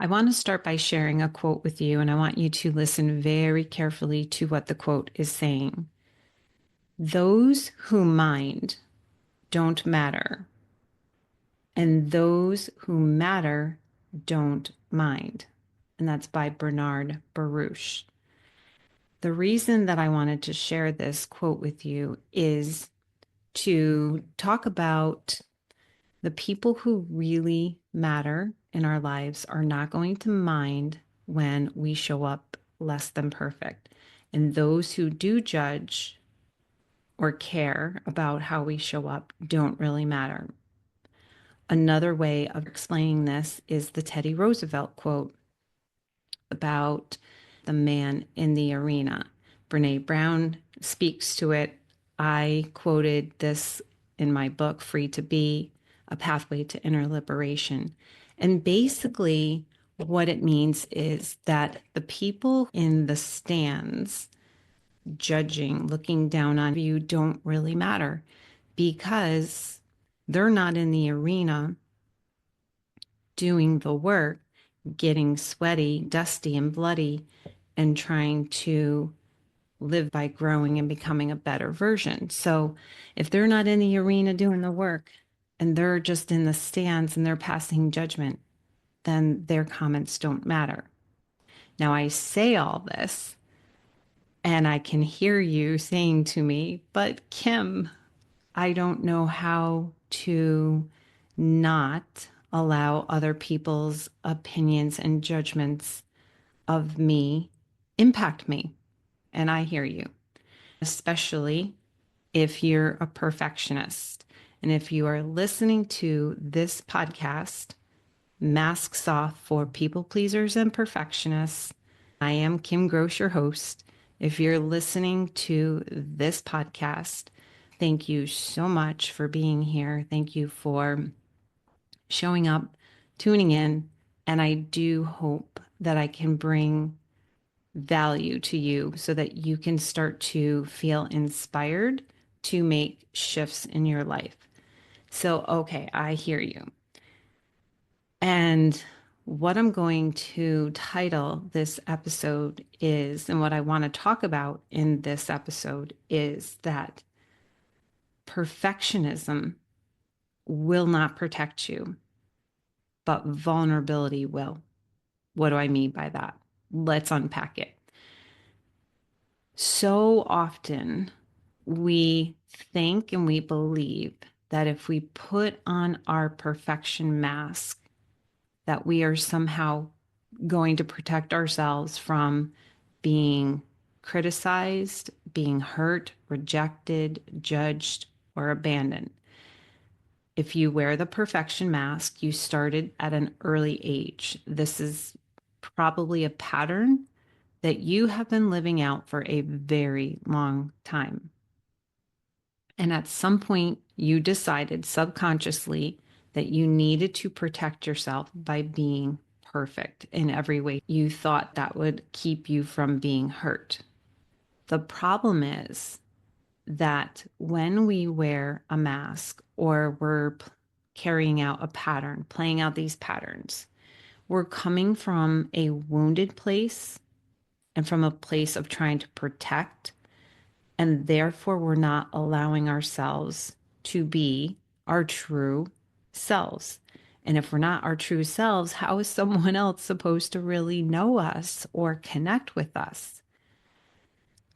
I want to start by sharing a quote with you, and I want you to listen very carefully to what the quote is saying. Those who mind don't matter, and those who matter don't mind. And that's by Bernard Baruch. The reason that I wanted to share this quote with you is to talk about the people who really matter in our lives are not going to mind when we show up less than perfect. And those who do judge or care about how we show up don't really matter. Another way of explaining this is the Teddy Roosevelt quote about the man in the arena. Brene Brown speaks to it. I quoted this in my book, Free to Be, A Pathway to Inner Liberation. And basically, what it means is that the people in the stands judging, looking down on you don't really matter because they're not in the arena doing the work, getting sweaty, dusty, and bloody, and trying to live by growing and becoming a better version. So if they're not in the arena doing the work and they're just in the stands and they're passing judgment, then their comments don't matter. Now, I say all this and I can hear you saying to me, but Kim, I don't know how to not allow other people's opinions and judgments of me impact me. And I hear you, especially if you're a perfectionist. And if you are listening to this podcast, Masks Off for People Pleasers and Perfectionists, I am Kim Gross, your host. If you're listening to this podcast, thank you so much for being here. Thank you for showing up, tuning in, and I do hope that I can bring value to you so that you can start to feel inspired to make shifts in your life. So, okay, I hear you. And what I'm going to title this episode is, and what I want to talk about in this episode is that perfectionism will not protect you, but vulnerability will. What do I mean by that? Let's unpack it. So often we think and we believe that if we put on our perfection mask, that we are somehow going to protect ourselves from being criticized, being hurt, rejected, judged, or abandoned. If you wear the perfection mask, you started at an early age. This is probably a pattern that you have been living out for a very long time. And at some point, you decided subconsciously that you needed to protect yourself by being perfect in every way. You thought that would keep you from being hurt. The problem is that when we wear a mask or we're carrying out a pattern, playing out these patterns, we're coming from a wounded place and from a place of trying to protect. And therefore, we're not allowing ourselves to be our true selves. And if we're not our true selves, how is someone else supposed to really know us or connect with us?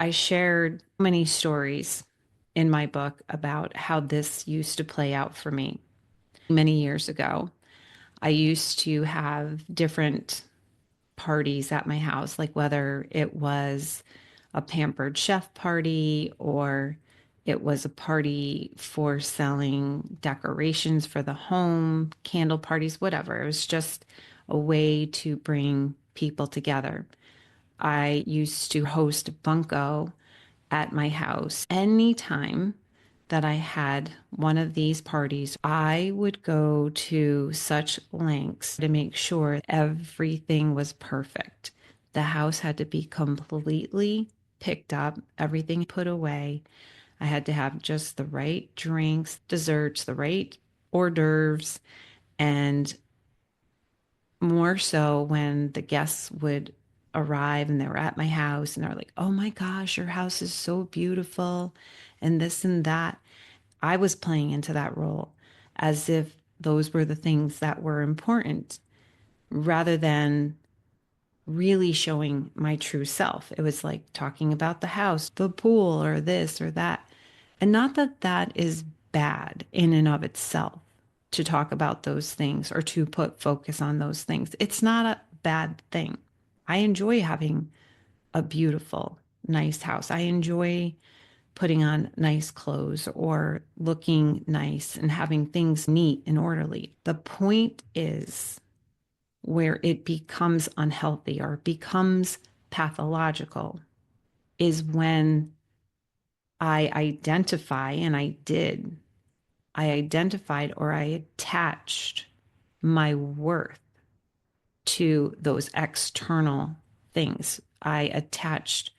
I shared many stories in my book about how this used to play out for me many years ago. I used to have different parties at my house, like whether it was a pampered chef party or it was a party for selling decorations for the home, candle parties, whatever. It was just a way to bring people together. I used to host bunko at my house. Anytime that I had one of these parties, I would go to such lengths to make sure everything was perfect. The house had to be completely picked up, everything put away. I had to have just the right drinks, desserts, the right hors d'oeuvres, and more so when the guests would arrive and they were at my house and they're like, oh my gosh, your house is so beautiful and this and that. I was playing into that role as if those were the things that were important rather than really showing my true self. It was like talking about the house, the pool, or this or that. And not that that is bad in and of itself to talk about those things or to put focus on those things. It's not a bad thing. I enjoy having a beautiful, nice house. I enjoy putting on nice clothes or looking nice and having things neat and orderly. The point is where it becomes unhealthy or becomes pathological is when I identify, and I identified or I attached my worth to those external things. I attached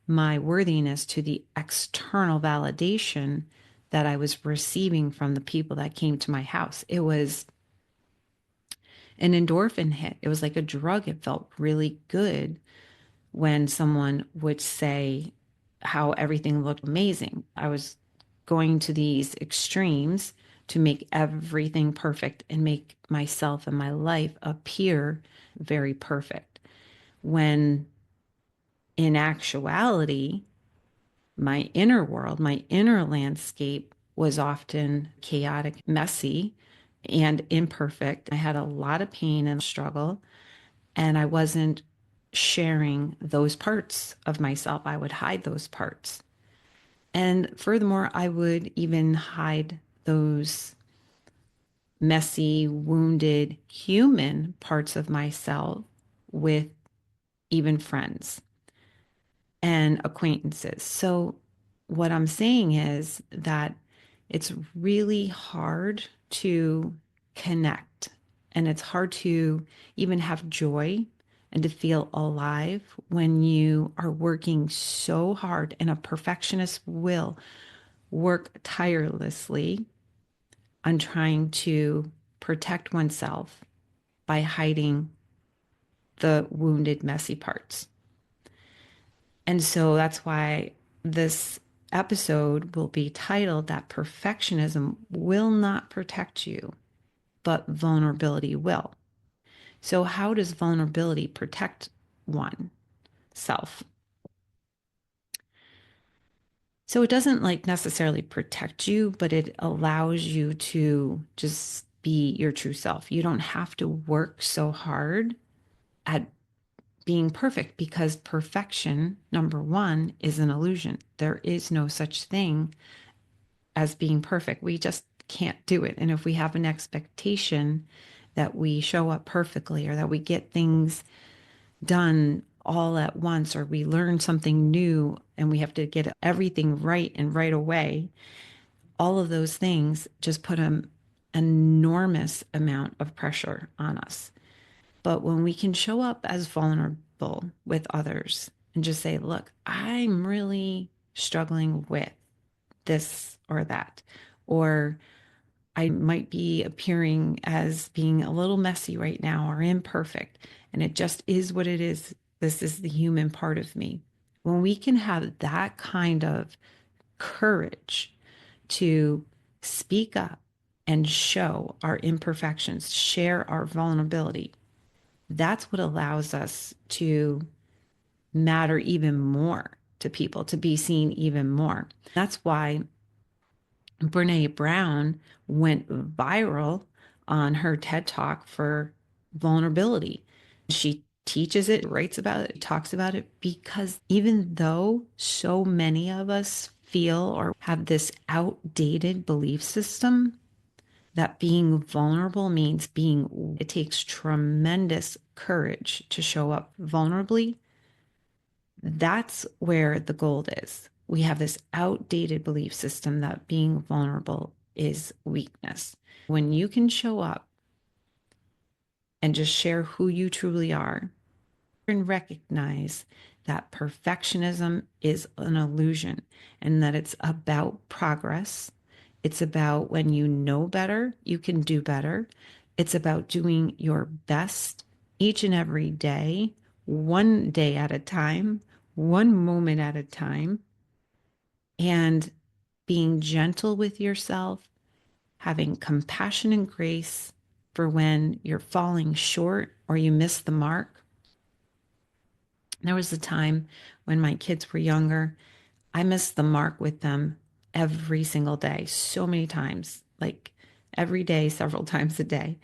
my worthiness to the external validation that I was receiving from the people that came to my house. It was an endorphin hit. It was like a drug. It felt really good when someone would say how everything looked amazing. I was going to these extremes to make everything perfect and make myself and my life appear very perfect. When in actuality, my inner world, my inner landscape was often chaotic, messy, and imperfect. I had a lot of pain and struggle, and I wasn't sharing those parts of myself. I would hide those parts. And furthermore, I would even hide those messy, wounded human parts of myself with even friends and acquaintances. So, what I'm saying is that it's really hard to connect and it's hard to even have joy and to feel alive when you are working so hard and a perfectionist will work tirelessly on trying to protect oneself by hiding the wounded, messy parts. And so that's why this episode will be titled that perfectionism will not protect you, but vulnerability will. So, how does vulnerability protect one self? So, it doesn't like necessarily protect you, but it allows you to just be your true self. You don't have to work so hard at being perfect because perfection, number one, is an illusion. There is no such thing as being perfect. We just can't do it. And if we have an expectation that we show up perfectly or that we get things done all at once or we learn something new and we have to get everything right and right away, all of those things just put an enormous amount of pressure on us. But when we can show up as vulnerable with others and just say, look, I'm really struggling with this or that, or I might be appearing as being a little messy right now or imperfect, and it just is what it is. This is the human part of me. When we can have that kind of courage to speak up and show our imperfections, share our vulnerability, that's what allows us to matter even more to people, to be seen even more. That's why Brene Brown went viral on her TED Talk for vulnerability. She teaches it, writes about it, talks about it, because even though so many of us feel or have this outdated belief system that being vulnerable means being, it takes tremendous courage to show up vulnerably. That's where the gold is. We have this outdated belief system that being vulnerable is weakness. When you can show up and just share who you truly are and recognize that perfectionism is an illusion and that it's about progress. It's about when you know better, you can do better. It's about doing your best each and every day, one day at a time, one moment at a time, and being gentle with yourself, having compassion and grace for when you're falling short or you miss the mark. There was a time when my kids were younger, I missed the mark with them every single day, so many times, like every day, several times a day,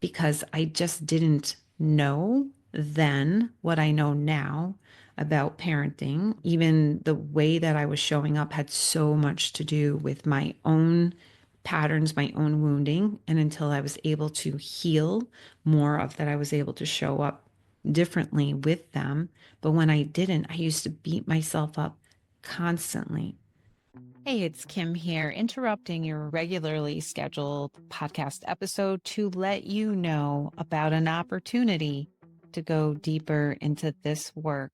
because I just didn't know then what I know now about parenting. Even the way that I was showing up had so much to do with my own patterns, my own wounding. And until I was able to heal more of that, I was able to show up differently with them. But when I didn't, I used to beat myself up constantly. Hey, it's Kim here, interrupting your regularly scheduled podcast episode to let you know about an opportunity to go deeper into this work.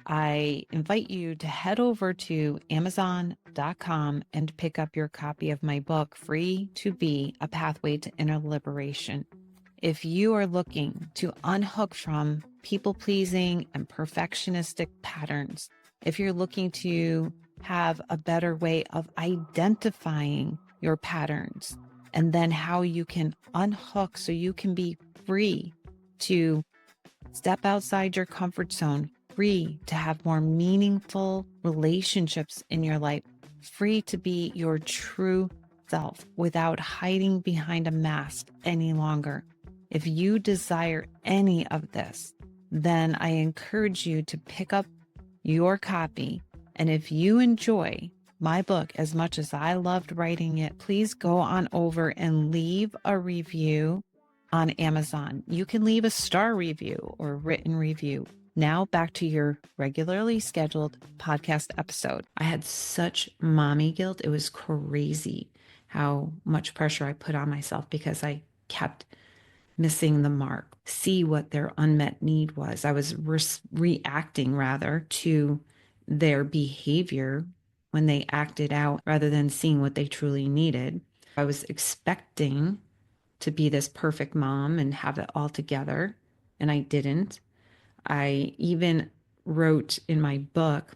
I invite you to head over to Amazon.com and pick up your copy of my book, Free to Be: A Pathway to Inner Liberation. If you are looking to unhook from people pleasing and perfectionistic patterns, if you're looking to have a better way of identifying your patterns and then how you can unhook so you can be free to step outside your comfort zone, free to have more meaningful relationships in your life, free to be your true self without hiding behind a mask any longer. If you desire any of this, then I encourage you to pick up your copy. And if you enjoy my book as much as I loved writing it, please go on over and leave a review on Amazon. You can leave a star review or written review. Now back to your regularly scheduled podcast episode. I had such mommy guilt. It was crazy how much pressure I put on myself because I kept missing the mark. See what their unmet need was. I was reacting rather to their behavior when they acted out rather than seeing what they truly needed. I was expecting to be this perfect mom and have it all together, and I didn't. I even wrote in my book,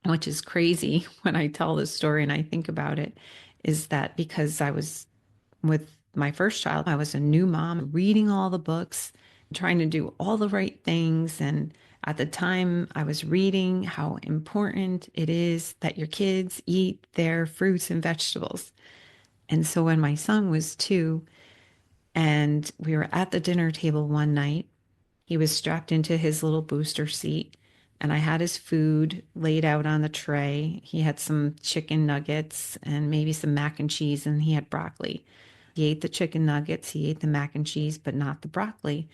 which is crazy when I tell this story and I think about it, is that because I was with my first child, I was a new mom, reading all the books, trying to do all the right things. And at the time, I was reading how important it is that your kids eat their fruits and vegetables. And so when my son was 2, and we were at the dinner table one night, he was strapped into his little booster seat, and I had his food laid out on the tray. He had some chicken nuggets and maybe some mac and cheese, and he had broccoli. He ate the chicken nuggets, he ate the mac and cheese, but not the broccoli.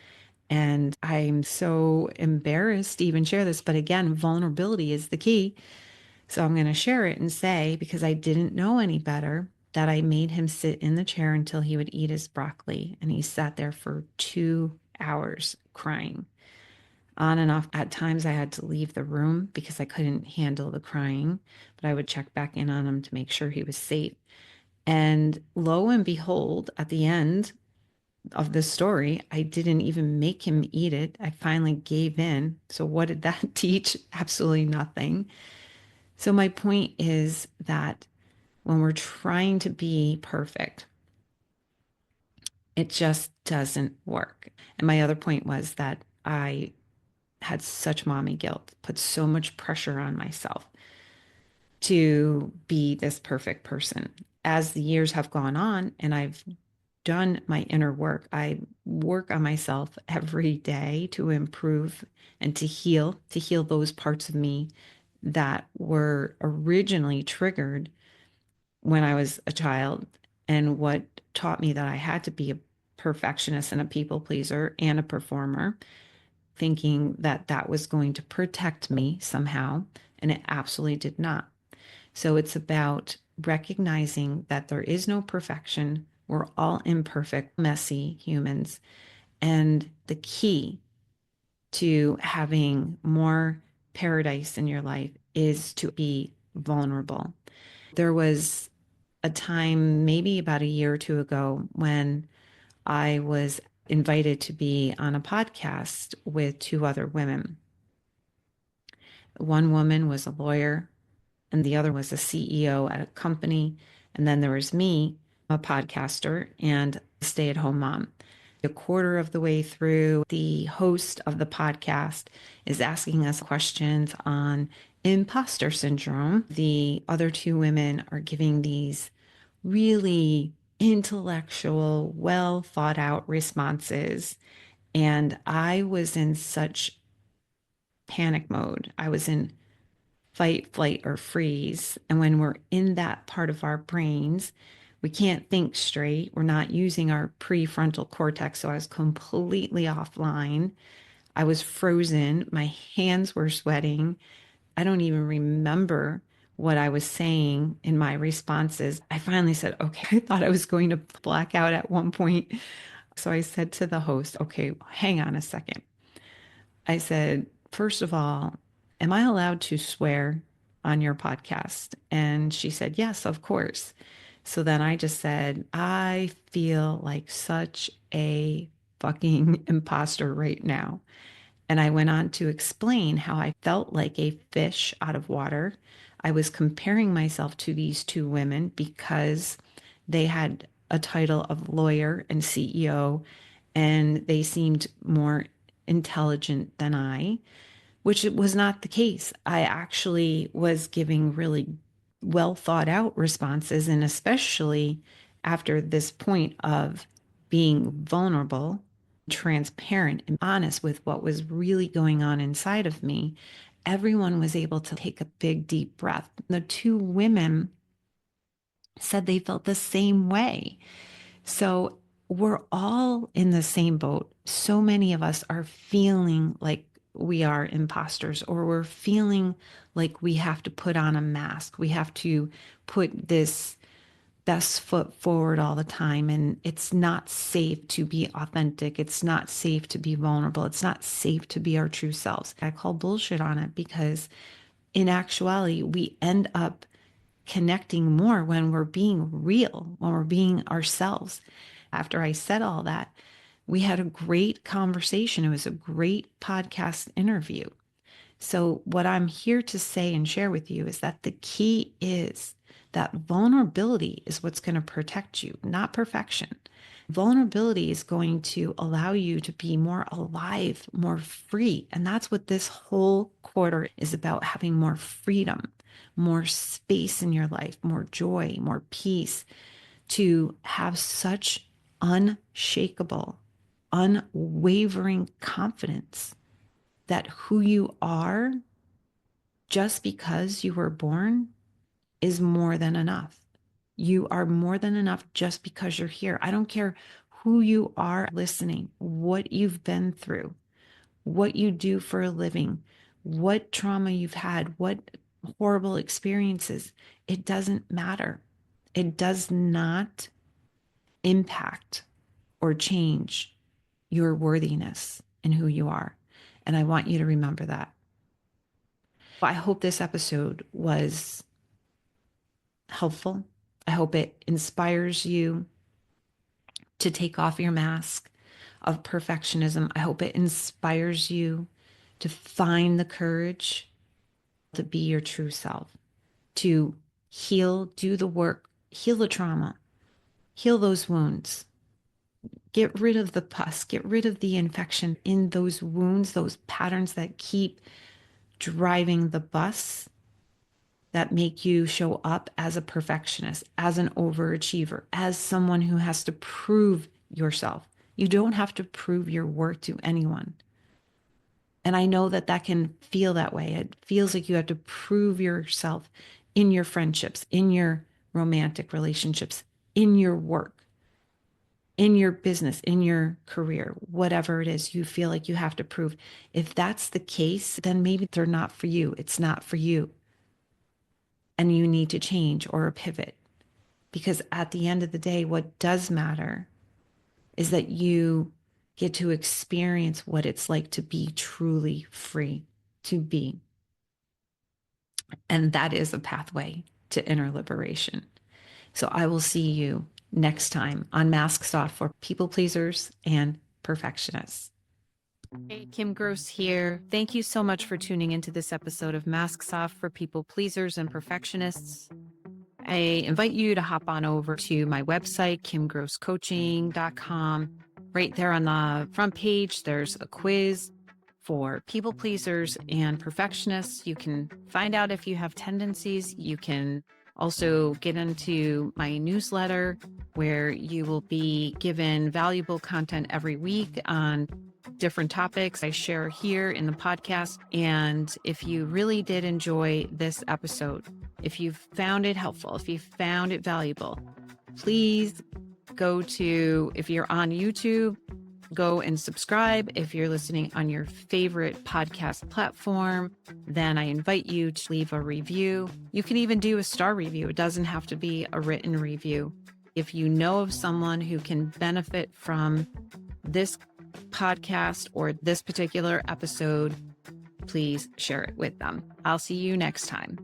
And I'm so embarrassed to even share this, but again, vulnerability is the key. So I'm going to share it and say, because I didn't know any better, that I made him sit in the chair until he would eat his broccoli. And he sat there for 2 hours crying on and off. At times, I had to leave the room because I couldn't handle the crying, but I would check back in on him to make sure he was safe. And lo and behold, at the end of the story, I didn't even make him eat it. I finally gave in. So, what did that teach? Absolutely nothing. So, my point is that when we're trying to be perfect, it just doesn't work. And my other point was that I had such mommy guilt, put so much pressure on myself to be this perfect person. As the years have gone on and I've done my inner work, I work on myself every day to improve and to heal those parts of me that were originally triggered when I was a child, and what taught me that I had to be a perfectionist and a people pleaser and a performer, thinking that that was going to protect me somehow, and it absolutely did not. So it's about recognizing that there is no perfection. We're all imperfect, messy humans. And the key to having more paradise in your life is to be vulnerable. There was a time, maybe about a year or two ago, when I was invited to be on a podcast with two other women. One woman was a lawyer, and the other was a CEO at a company. And then there was me, a podcaster and a stay-at-home mom. A quarter of the way through, the host of the podcast is asking us questions on imposter syndrome. The other two women are giving these really intellectual, well thought out responses. And I was in such panic mode. I was in fight, flight, or freeze. And when we're in that part of our brains, we can't think straight. We're not using our prefrontal cortex. So I was completely offline. I was frozen. My hands were sweating. I don't even remember what I was saying in my responses. I finally said, okay, I thought I was going to black out at one point. So I said to the host, okay, hang on a second. I said, first of all, am I allowed to swear on your podcast? And she said, yes, of course. So then I just said, I feel like such a fucking imposter right now. And I went on to explain how I felt like a fish out of water. I was comparing myself to these two women because they had a title of lawyer and CEO, and they seemed more intelligent than I, which it was not the case. I actually was giving really well thought out responses, and especially after this point of being vulnerable, transparent, and honest with what was really going on inside of me, everyone was able to take a big, deep breath. The two women said they felt the same way. So we're all in the same boat. So many of us are feeling like we are imposters, or we're feeling like we have to put on a mask. We have to put this best foot forward all the time. And it's not safe to be authentic. It's not safe to be vulnerable. It's not safe to be our true selves. I call bullshit on it because in actuality, we end up connecting more when we're being real, when we're being ourselves. After I said all that, we had a great conversation. It was a great podcast interview. So, what I'm here to say and share with you is that the key is that vulnerability is what's going to protect you, not perfection. Vulnerability is going to allow you to be more alive, more free. And that's what this whole quarter is about, having more freedom, more space in your life, more joy, more peace, to have such unshakable, unwavering confidence that who you are, just because you were born, is more than enough. You are more than enough just because you're here. I don't care who you are listening, what you've been through, what you do for a living, what trauma you've had, what horrible experiences. It doesn't matter. It does not impact or change your worthiness and who you are. And I want you to remember that. I hope this episode was helpful. I hope it inspires you to take off your mask of perfectionism. I hope it inspires you to find the courage to be your true self, to heal, do the work, heal the trauma, heal those wounds, get rid of the pus, get rid of the infection in those wounds, those patterns that keep driving the bus, that make you show up as a perfectionist, as an overachiever, as someone who has to prove yourself. You don't have to prove your worth to anyone. And I know that that can feel that way. It feels like you have to prove yourself in your friendships, in your romantic relationships, in your work, in your business, in your career, whatever it is you feel like you have to prove. If that's the case, then maybe they're not for you. It's not for you. And you need to change or pivot. Because at the end of the day, what does matter is that you get to experience what it's like to be truly free, to be. And that is a pathway to inner liberation. So I will see you next time on Masks Off for People Pleasers and Perfectionists. Hey, Kim Gross here. Thank you so much for tuning into this episode of Masks Off for People Pleasers and Perfectionists. I invite you to hop on over to my website, kimgrosscoaching.com. Right there on the front page, there's a quiz for people pleasers and perfectionists. You can find out if you have tendencies. You can also get into my newsletter where you will be given valuable content every week on different topics I share here in the podcast. And if you really did enjoy this episode, if you found it helpful, if you found it valuable, please go to, if you're on YouTube, go and subscribe. If you're listening on your favorite podcast platform, then I invite you to leave a review. You can even do a star review. It doesn't have to be a written review. If you know of someone who can benefit from this podcast or this particular episode, please share it with them. I'll see you next time.